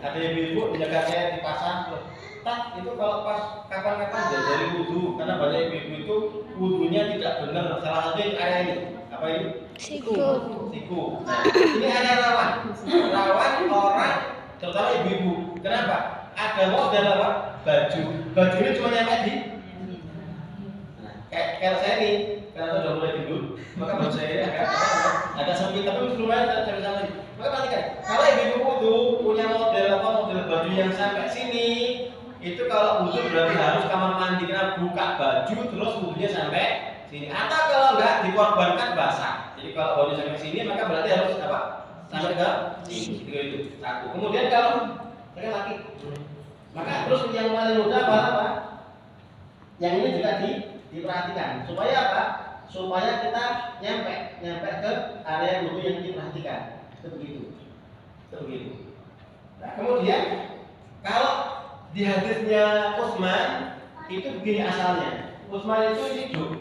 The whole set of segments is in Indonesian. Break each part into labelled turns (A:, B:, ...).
A: ada ibu-ibu menjaga saya di pasar. Tak, itu kalau pas kapan-kapan dari wudhu, karena banyak ibu-ibu itu wudhunya tidak benar. Salah satu area ini, apa ini?
B: Siku.
A: Nah, ini area rawan orang, terutama ibu-ibu. Kenapa? Ada model apa? Baju ini cuma nyampe di. Nah, kayak saya nih, karena sudah mulai tidur, maka baju saya ini agak sempit, tapi lumayan saya bisa. Maka perhatikan, kalau ibu-ibu wudhu punya model baju yang sampai sini. Itu kalau wudhu berarti harus kamar mandi, karena buka baju terus wudhunya sampai sini. Atau kalau enggak dikorbankan basah. Jadi kalau baju sampai sini maka berarti harus apa? Sampai ke sini. Itu satu. Kemudian kalau saya laki, maka terus yang paling mudah apa? Yang ini juga diperhatikan. Supaya apa? Supaya kita nyampe ke area wudhu yang diperhatikan. Itu begitu. Nah, kemudian kalau di hadisnya Utsman itu begini asalnya. Utsman itu hidup.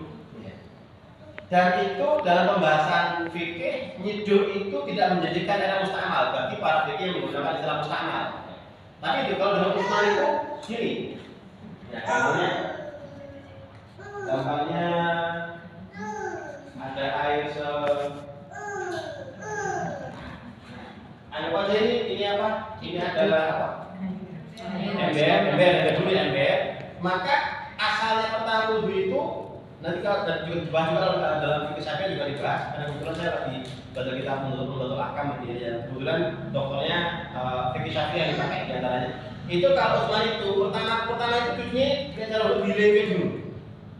A: Dan itu dalam pembahasan fikih, nyiduk itu tidak menjadikan era musta'mal bagi para fikih yang menggunakan istilah musta'mal. Tapi itu kalau dalam Utsman itu gini. Ya, gampangnya ada air anggap aja ini apa? Ini adalah apa? Ember. Maka asalnya pertama wudhu itu nanti kalau juga dibahas juga dalam fikih Syafi'i juga dibahas. Karena kebetulan saya lagi baca kitab Nuzatul Ahkam gitu ya. Kebetulan dokternya fikih Syafi'i yang dipakai di antaranya. Itu kalau Utsman itu pertama itu cucinya kita cara dilewet dulu,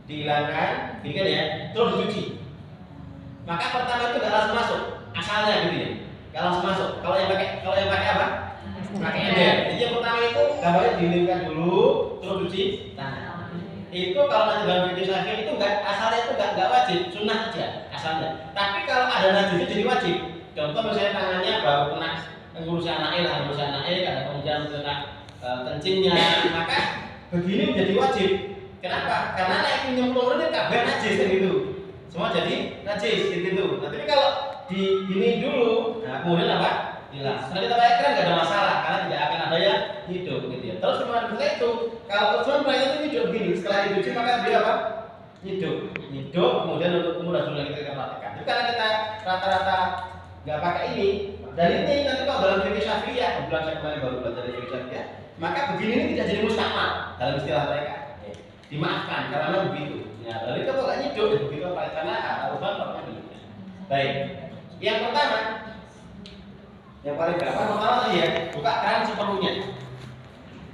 A: dihilangkan, ini kan ya, terus dicuci. Maka pertama itu nggak langsung masuk, asalnya gitu ya, nggak langsung masuk. Kalau yang pakai apa? Pakai ember. Jadi yang pertama itu gambarnya dilewetkan dulu, terus cuci tangan. Itu kalau nanti dalam video saya itu asalnya itu nggak wajib, sunnah aja asalnya. Tapi kalau ada najis itu jadi wajib. Contoh misalnya tangannya baru kena ngurusin anaknya, ada kemudian kena kencingnya, maka begini menjadi wajib. Kenapa? Karena naik nyemplung ini kabeh najis gitu. Semua jadi najis gitu. Nah, tapi kalau di gini dulu, nah kemudian apa? Hilang. Karena kita pakai keren nggak ada masalah, karena tidak akan ada yang hidup gitu ya. Terus kemudian setelah itu, kalau Utsman itu hidup gini, setelah dicuci maka dia apa? Hidup, kemudian untuk kemudian sudah kita praktekkan. Itu karena kita rata-rata nggak pakai ini. Dan ini nanti kalau dalam fikih Syafi'iyah, kebetulan saya kemarin baru belajar dari fikih Syafi'iyah, maka begini ini tidak jadi musta'mal dalam istilah mereka. Dimaafkan karena begitu. Ya, lalu itu kok nggak hidup begitu karena Utsman pernah begitu. Baik, yang pertama. Yang paling gampang pertama tadi ya, buka keran seperlunya.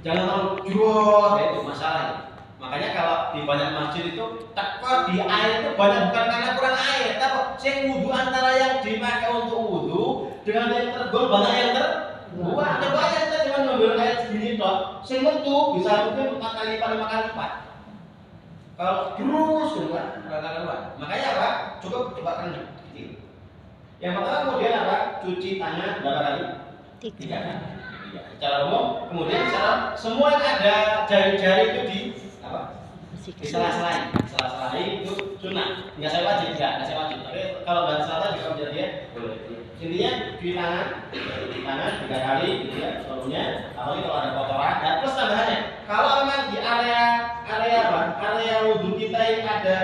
A: Jangan terlalu jauh, ya itu masalahnya. Makanya kalau di banyak masjid itu teko di air itu banyak bukan karena kurang air, tapi sing wudhu antara yang dipakai untuk wudhu dengan yang terbuang banyak yang terbuang. Ada banyak kita cuma ngambil air segini toh, sing metu bisa mungkin 4 kali, 5 kali lipat. Kalau terus keluar, makanya apa? Cukup coba keran kecil. Yang pertama kemudian apa? Cuci tangan berapa kali? 3 kali. Secara umum, kemudian secara semua yang ada jari-jari itu di apa? Di sela-sela itu sunnah. Nggak saya wajib, Tapi kalau nggak salah juga menjadi dia boleh. Intinya cuci tangan 3 kali, gitu ya, seluruhnya. Apalagi kalau ada kotoran. Dan plus tambahannya, kalau memang di area wudhu kita ini ada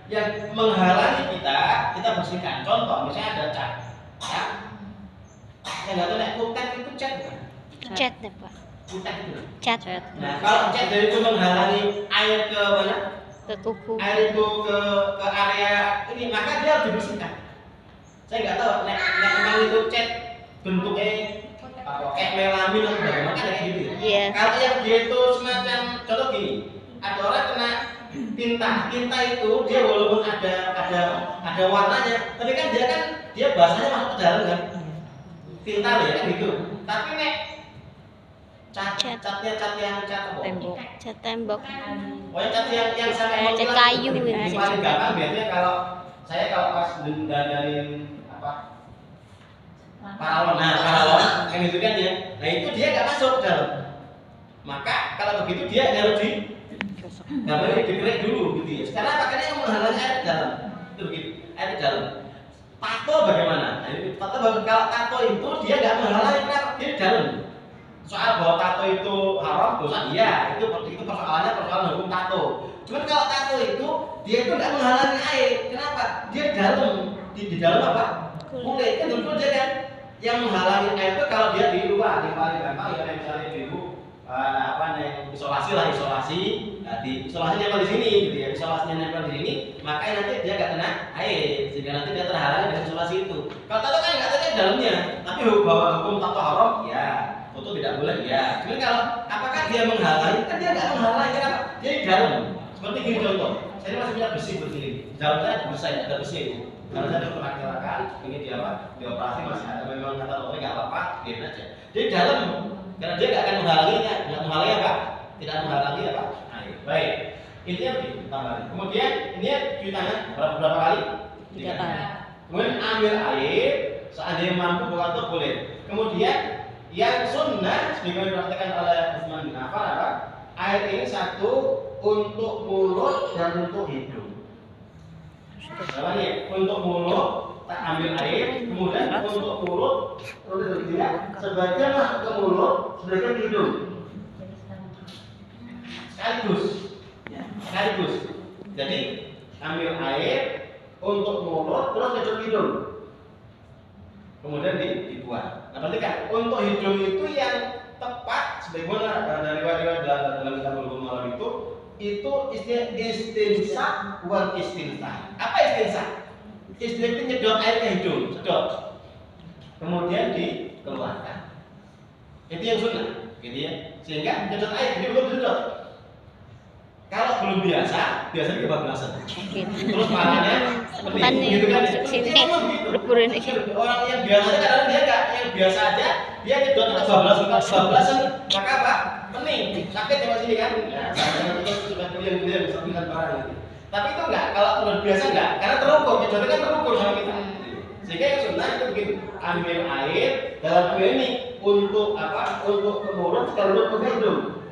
A: yang menghalangi kita bersihkan. Contoh misalnya ada cat, yang nggak tahu nek kutek itu cat bukan?
B: Cat deh Pak.
A: Kutek itu.
B: Cat.
A: Nah kalau cat dari itu menghalangi air ke mana?
B: Ke kuku.
A: Air itu ke area ini, maka dia harus dibersihkan. Saya nggak tahu nek memang itu cat bentuknya kayak melamin atau bagaimana kayak gitu.
B: Iya.
A: Kalau yang dia itu semacam contoh gini, ada orang kena tinta itu dia walaupun ada warnanya, tapi kan dia bahasanya masuk ke dalam kan, tinta loh ya kan gitu. Tapi nek catnya cat
B: tembok. Cat tembok.
A: Pokoknya cat yang sampai
B: Cat kayu
A: ya.
B: ya.
A: Paling gampang biasanya kalau pas dandanin apa paralon yang itu kan ya. Nah itu dia nggak masuk ke dalam. Maka kalau begitu dia harus gambarnya dikerek dulu gitu ya. Sekarang makanya yang menghalangi air di dalam. Itu begitu, air di dalam. Tato bagaimana? Nah, kalau tato itu dia nggak menghalangi, kenapa? Dia di dalam. soal bahwa tato itu haram dosa, iya itu persoalannya persoalan hukum tato. Cuman kalau tato itu dia itu nggak menghalangi air. Kenapa? Dia di dalam apa? Kulit kan dulu aja kan. Yang menghalangi air itu kalau dia di luar, di paling gampang ya misalnya di isolasi. Nah, di isolasi nempel di sini gitu ya. Isolasinya nempel di sini, makanya nanti dia nggak kena air sehingga nanti dia terhalangi dari isolasi itu. Kalau tato kan nggak ada di dalamnya, tapi bahwa hukum tato haram ya, foto tidak boleh ya. Cuman kalau apakah dia menghalangi? Kan dia nggak menghalangi, kenapa? Dia di dalam. Seperti gini contoh, saya masih punya besi begini, di dalam saya ada besi itu. Kalau saya pernah kecelakaan, ini dia apa? Dioperasi masih ada, memang kata dokter nggak apa-apa, biarin aja. Dia di dalam, karena dia nggak akan menghalanginya, nggak menghalangi apa? Tidak menghalangi apa? Air. Baik, intinya begini, tambahan. Kemudian ini cuci tangan berapa kali? 3 kali. Kemudian ambil air, seandainya mampu bukan tuh boleh. Kemudian yang sunnah, sebagaimana dipraktekkan oleh Utsman bin Affan apa? Air ini satu untuk mulut dan untuk hidung. Namanya untuk mulut tak ambil air, kemudian untuk mulut untuk hidung. Sebagian masuk ke mulut, sebagian ke hidung. Sekaligus. Jadi ambil air untuk mulut terus ke hidung. Kemudian dibuang. Nah, berarti kan untuk hidung itu yang tepat sebagaimana dari riwayat dalam kitab Bulughul Maram itu istilah istinsa wal istinsa. Apa istinsa? Istinsa itu nyedot air ke hidung, sedot. Kemudian dikeluarkan. Itu yang sunnah, gitu ya. Sehingga nyedot air jadi belum sedot. Kalau belum biasanya kebablasan. Terus makanya gitu kan. Orang yang biasa aja kadang dia enggak, yang biasa aja dia nyedot kebablasan, maka apa? Pening, sakit ya sini kan. Sudah kuliah bisa bilang barang nanti. Tapi itu enggak, kalau luar biasa enggak, karena terukur, nyedotnya kan terukur sama kita. Sehingga yang sunnah itu begini, ambil air dalam ambil ini untuk apa? Untuk ke mulut sekaligus ke hidung.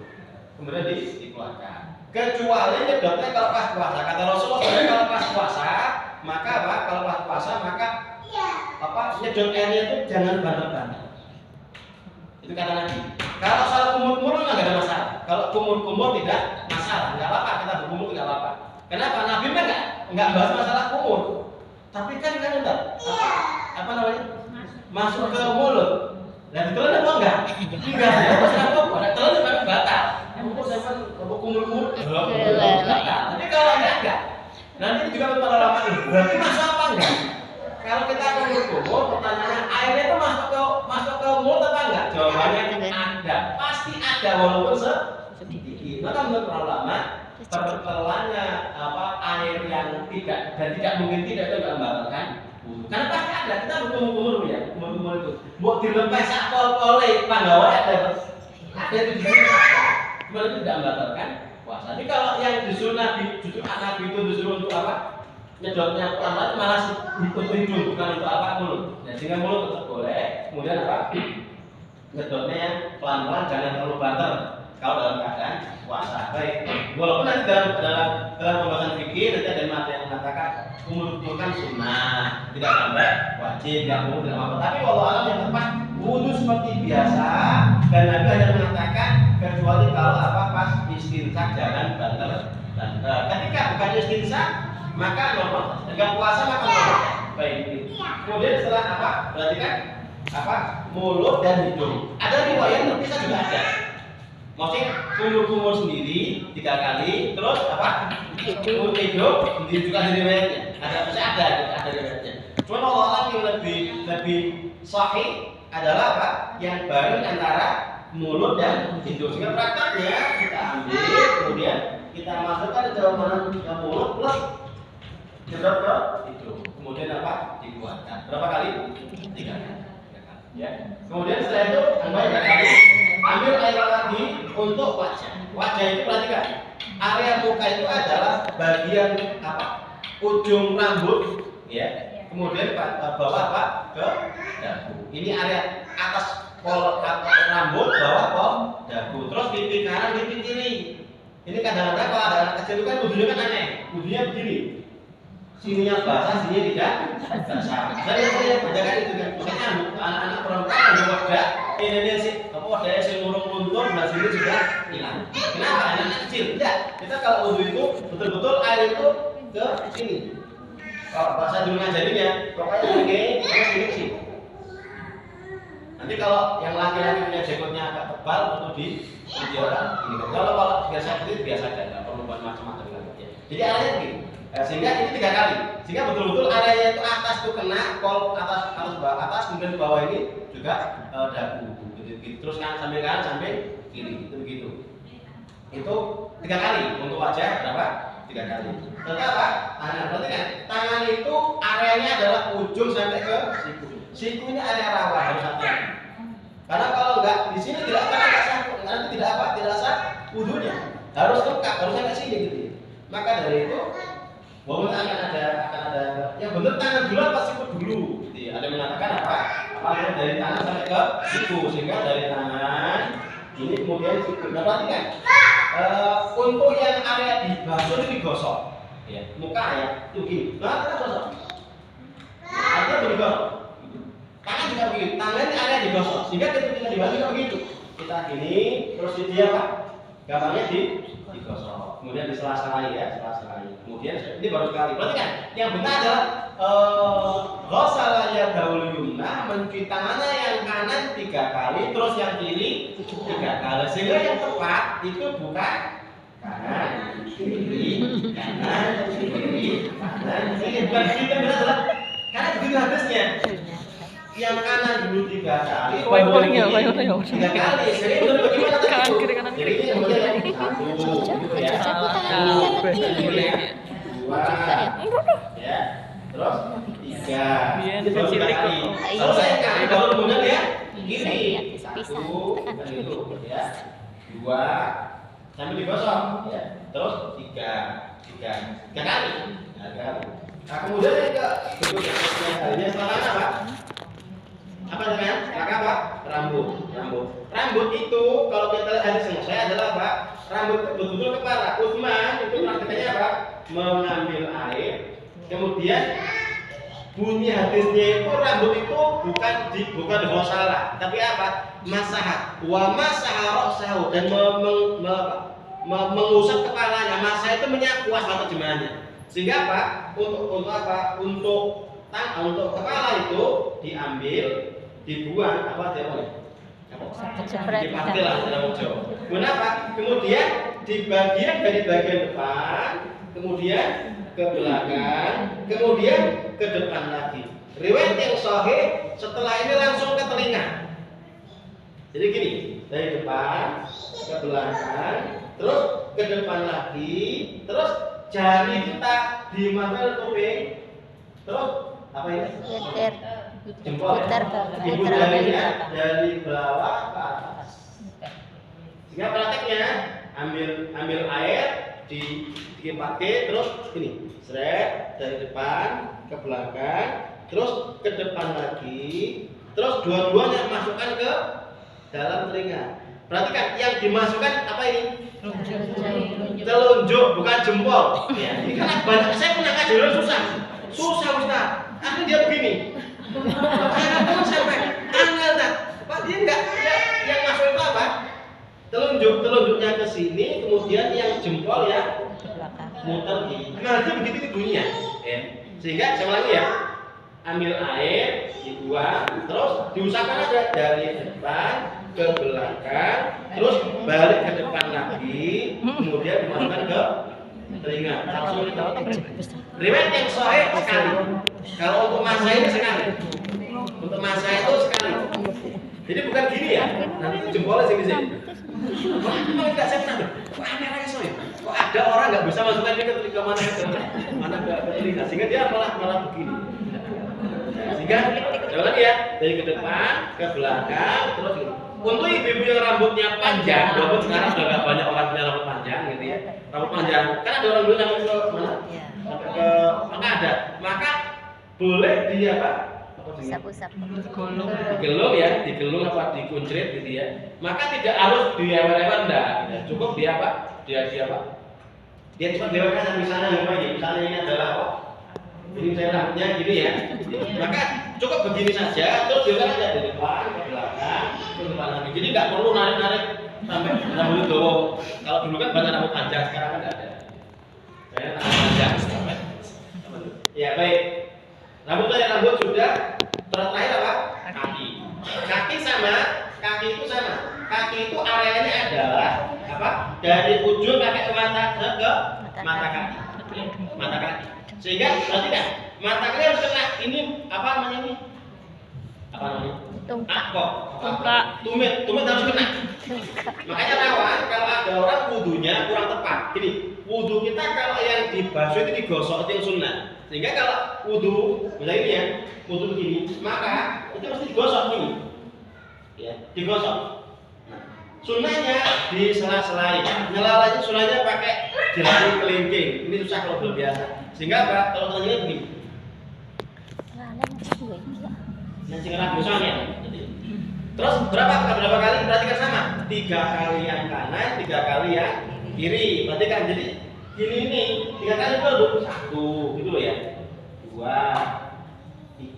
A: Kemudian dikeluarkan. Kecuali nyedotnya kalau pas puasa. Kata Rasulullah kalau pas puasa, maka apa? Kalau pas puasa maka nyedot airnya itu jangan banter-banter. Itu kata Nabi. Kalau soal kumur-kumur nggak ada masalah. Kalau kumur-kumur tidak masalah, nggak apa-apa kita berkumur tidak apa-apa. Kenapa? Nabi mah nggak bahas masalah kumur. Tapi kan apa namanya? Masuk ke mulut. Dan ditelan apa enggak? Enggak, ya masalah apa? Ada telan tapi batal. Kumur zaman kumur-kumur. Tapi kalau enggak. Nanti juga para ulama berarti masuk apa enggak? Kalau kita kumur-kumur, pertanyaannya airnya itu masuk ke mulut apa enggak? Jawabannya ada. Pasti ada walaupun sedikit. Maka menurut para ulama pertelannya air yang tidak mungkin tidak itu enggak membatalkan. Karena pasti ada, kita berkumur-kumur ya, kumur-kumur itu. Buat dilempes oleh panggawa ada itu juga. Cuma itu tidak membatalkan puasa. Tapi kalau yang justru Nabi itu disuruh untuk apa? Nyedotnya pelan-pelan malah untuk hidung bukan untuk apa mulut. Nah, sehingga mulut tetap boleh. Kemudian apa? Nyedotnya yang pelan-pelan jangan terlalu banter. Kalau dalam keadaan puasa. Baik. Walaupun nanti dalam pembahasan fikih nanti ada materi yang mengatakan umur kan sunnah, tidak sampai wajib, tidak umur tidak apa. Tapi walau alam yang tepat wudu seperti biasa dan Nabi hanya mengatakan kecuali kalau pas istinsak jangan banter. Dan ketika bukan istinsak maka normal. Jika puasa maka normal. Baik. Kemudian setelah berarti kan mulut dan hidung. Ada riwayat terpisah juga ada. Maksudnya kumur-kumur sendiri 3 kali, terus kumur hidung sendiri juga ada riwayatnya. Ada riwayatnya. Cuma Allah yang lebih sahih adalah yang bareng antara mulut dan hidung. Sehingga prakteknya kita ambil, kemudian kita masukkan ke dalam mulut plus jedot ke hidung. Kemudian dikeluarkan. Berapa kali? 3 kali. Ya. Kemudian setelah itu ambil air lagi untuk wajah. Wajah itu perhatikan, area muka itu adalah bagian ujung rambut, ya. Kemudian bawah ke dagu. Ini area atas rambut, bawah dagu. Terus pipi kanan, pipi kiri. Ini kadang-kadang kalau ada anak kecil itu kan wudunya kan aneh. Wudunya begini. Sininya basah, sininya tidak basah. Saya menjaga itu kan. Makanya anak-anak perempuan yang wadah ini sih apa daya sing urung luntur belah sini sudah hilang. Kenapa? Karena kecil. Tidak. Kita kalau wudu itu betul-betul air itu ke sini. Kalau bahasa dulu ngajarinya, pokoknya ini terus ini sih. Nanti kalau yang laki-laki punya jenggotnya agak tebal perlu di orang ini. Kalau biasa itu biasa aja, nggak perlu buat macam-macam lagi. Jadi arahnya begini. Sehingga ini 3 kali. Sehingga betul-betul areanya itu atas tuh kena, kol atas bawah atas, kemudian bawah ini juga dagu. Gitu. Terus kan sampai kanan sampai kiri itu begitu. Itu 3 kali untuk wajah berapa? 3 kali. Tentu apa? Tangan. Berarti kan tangan itu areanya adalah ujung sampai ke siku. Siku ini area rawa harus hati-hati. Karena kalau enggak di sini tidak akan ada sah, nanti tidak apa? Tidak sah wudunya. Harus lengkap, harus sampai sini gitu. Maka dari itu walaupun akan ada yang benar tangan dulu apa siku dulu. Gitu. Ada yang mengatakan apa? Apa dari tangan sampai ke siku sehingga dari tangan ini kemudian siku. Nah, perhatikan. Untuk yang area di basuh ini digosok. Ya, muka ya, itu gini. Nah, kita gosok. Artinya digosok. Tangan juga begitu. Tangan ini area digosok. Sehingga ketika dibasuh begitu. Kita gini, terus dia apa? Gampangnya digosok. Kemudian disela-selai ya, sela-selai. Kemudian ini baru sekali. Berarti kan yang benar adalah ghasala yadahu yumna, mencuci tangannya yang kanan 3 kali, terus yang kiri 3 kali. Sehingga yang tepat itu bukan kanan, kiri, kanan, kiri, kanan, kiri. Bukan kita benar adalah karena begitu hadisnya. Yang kanan dulu 3 kali, yang kiri 3 kali. Jadi itu bagaimana tadi itu? Jadi ini yang benar satu, ya. Ya, terus 3, terus 3 kali. Selesaikan. Kalau kemudian ya kiri 1, itu ya 2, sambil digosok, ya. Terus 3 kali. Nah, kemudian yang ke berikutnya setelah apa? Apa namanya? Maka apa? Rambut itu kalau kita lihat hadis yang saya adalah apa? Rambut betul-betul kepala. Utsman itu prakteknya apa? Mengambil air, kemudian bunyi hadisnya itu rambut itu bukan ghosala, tapi apa? Masaha. Wa masaha ra'sahu, dan mengusap kepalanya. Masa itu menyakuas atau terjemahannya. Sehingga apa? Untuk apa? Untuk kepala itu diambil, dibuang apa dia? Dipakai lah dalam Jawa. Kenapa? Kemudian di bagian dari bagian depan, kemudian ke belakang, kemudian ke depan lagi. Riwayat yang sahih setelah ini langsung ke telinga. Jadi gini, dari depan ke belakang, terus ke depan lagi, terus jari kita di mata kuping, terus apa ini? Jempol. Ibu jarinya dari bawah ke atas. Sehingga prakteknya ambil air dipakai terus ini, seret dari depan ke belakang, terus ke depan lagi, terus dua-duanya masukkan ke dalam telinga. Perhatikan yang dimasukkan apa ini? Telunjuk, bukan jempol. Ya, ini karena banyak saya pernah ngajarin susah Ustaz. Akhirnya dia begini. Teman sampai angel tak? Pak dia enggak yang masuk itu apa? Telunjuknya ke sini, kemudian yang jempol ya muter gini. Nah, itu begitu bunyinya. Ya. Sehingga saya lagi ya. Ambil air, dibuang, terus diusapkan aja dari depan ke belakang, terus balik ke depan lagi, kemudian dimasukkan ke telinga. Langsung itu. Riwayat yang sahih sekali. Kalau untuk masa ini sekali. Untuk masa itu sekali. Jadi bukan gini ya. Nanti jempolnya sini. Wah, memang tidak saya pernah. Kok aneh lagi soalnya? Kok ada orang nggak bisa masukkan dia ke telinga mana ke telinga, sehingga dia malah begini. Sehingga coba lagi ya, dari ke depan ke belakang terus gitu. Untuk ibu-ibu yang rambutnya panjang, walaupun sekarang sudah nggak banyak orang punya rambut panjang gitu ya. Rambut panjang, kan ada orang dulu sampai ke mana? Sampai ke maka ada. Maka boleh dia apa?
B: Usap-usap.
A: Digelung ya, digelung apa dikuncrit gitu ya. Maka tidak harus dilewer-lewer enggak, gitu. Cukup dia apa? Dia apa? Dia cuma lewatkan misalnya apa ya? Misalnya ini adalah apa? Ini saya rambutnya gini ya. Maka cukup begini saja, terus dia aja dari depan ke belakang, ke lagi. Jadi nggak perlu narik sampai rambut itu. Kalau dulu kan banyak rambut panjang, sekarang kan nggak ada. Saya rambut panjang sampai. Ya baik. Rambut sudah. Terakhir apa? Kaki. Kaki itu sama. Kaki itu areanya adalah apa? Dari ujung kaki mata ke mata kaki. Mata kaki. Sehingga berarti kan mata kaki harus kena ini apa namanya ini? Apa namanya?
B: Tungkak.
A: Tumit harus kena. Makanya kawan, kalau ada orang wudunya kurang tepat. Gini, wudu kita kalau yang dibasuh itu digosok itu yang sunnah. Sehingga kalau wudu, misalnya ini ya, wudu begini, maka itu mesti digosok gini. Ya, digosok. Nah, sunnahnya di sela-selai. Nyelalanya sunnahnya pakai jari kelingking. Ini susah kalau belum biasa. Sehingga apa? Kalau tanya begini. Yang cengerang misalnya. Terus berapa kali? Perhatikan sama. 3 kali yang kanan, 3 kali yang kiri. Perhatikan jadi gini ini 3 kali itu 1 gitu loh ya. 2,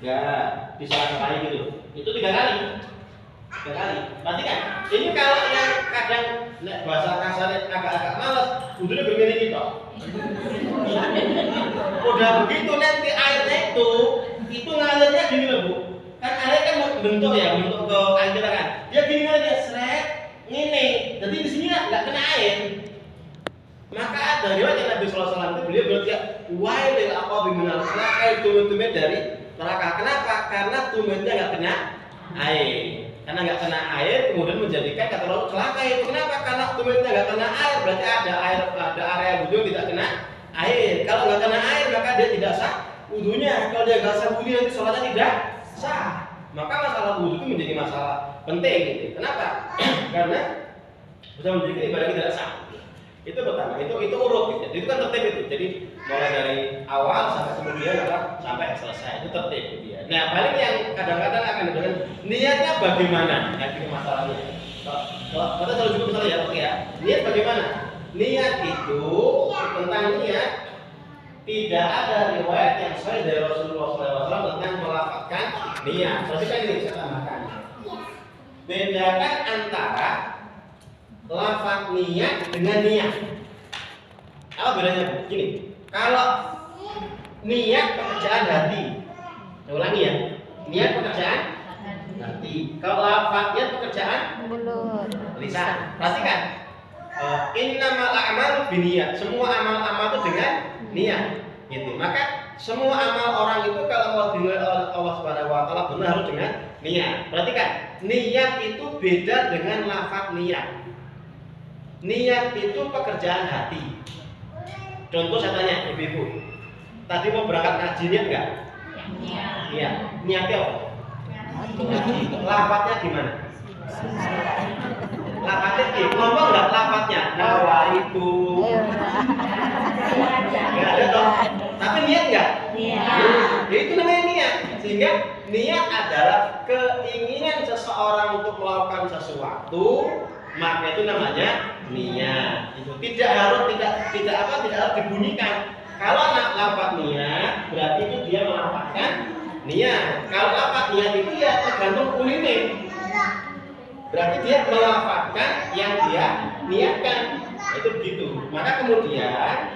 A: 3 disela-selai gitu. Itu 3 kali. 3 kali. Perhatikan. Ini kalau yang kadang bahasa kasarnya agak-agak malas, udah begini gitu. Udah begitu nanti airnya itu ngalirnya gini loh Bu. Kan air kan bentuk ke air kita kan. Dia gini aja seret ngene. Jadi di sini nggak kena air. Maka ada riwayat yang Nabi sallallahu alaihi wasallam itu beliau berkata, "Wailil aqabi minal air tumit-tumit dari neraka." Kenapa? Karena tumitnya nggak kena air. Karena nggak kena air kemudian menjadikan kata Allah celaka itu. Kenapa? Karena tumitnya nggak kena air, berarti ada area wudhu yang tidak kena air. Kalau nggak kena air maka dia tidak sah wudhunya. Kalau dia nggak sah wudhu nanti sholatnya tidak sah. Maka masalah wudhu itu menjadi masalah penting gitu. Kenapa? Karena bisa menjadi ibadah tidak sah. Itu pertama, itu urut gitu. Itu kan tertib itu. Jadi mulai dari awal sampai kemudian sampai selesai itu tertib gitu ya. Nah, paling yang kadang-kadang akan dengan niatnya bagaimana? Nah, itu masalahnya. Kalau kita selalu cukup misalnya ya, oke ya. Niat bagaimana? Niat itu tentang niat tidak ada riwayat yang sahih dari Rasulullah SAW tentang melafazkan niat. Berarti kan ini saya tambahkan. Bedakan antara lafaz niat dengan niat. Apa bedanya? Gini, kalau niat pekerjaan hati, saya ulangi ya, niat pekerjaan hati. Kalau lafaznya pekerjaan
B: Mulut.
A: lisan. Perhatikan. Innamal a'malu binniyat. Semua amal-amal itu dengan niat. Gitu. Maka semua amal orang itu kalau mau dinilai oleh Allah Subhanahu wa taala benar harus dengan niat. Perhatikan, niat itu beda dengan lafaz niat. Niat itu pekerjaan hati. Contoh saya tanya ibu-ibu, tadi mau berangkat ngaji niat enggak? Iya. Niatnya apa? Lafaznya gimana? Lafaznya ngomong nggak lafaznya? Nawa itu. Nggak ada toh. Tapi niat nggak?
B: Iya.
A: Ya itu namanya niat. Sehingga niat adalah keinginan seseorang untuk melakukan sesuatu, maka itu namanya niat. Itu tidak harus dibunyikan. Kalau lafaz niat berarti itu dia melafazkan niat. Kalau lafaz niat itu ya tergantung kulitnya. Berarti dia melafazkan yang dia niatkan. Itu begitu. Maka kemudian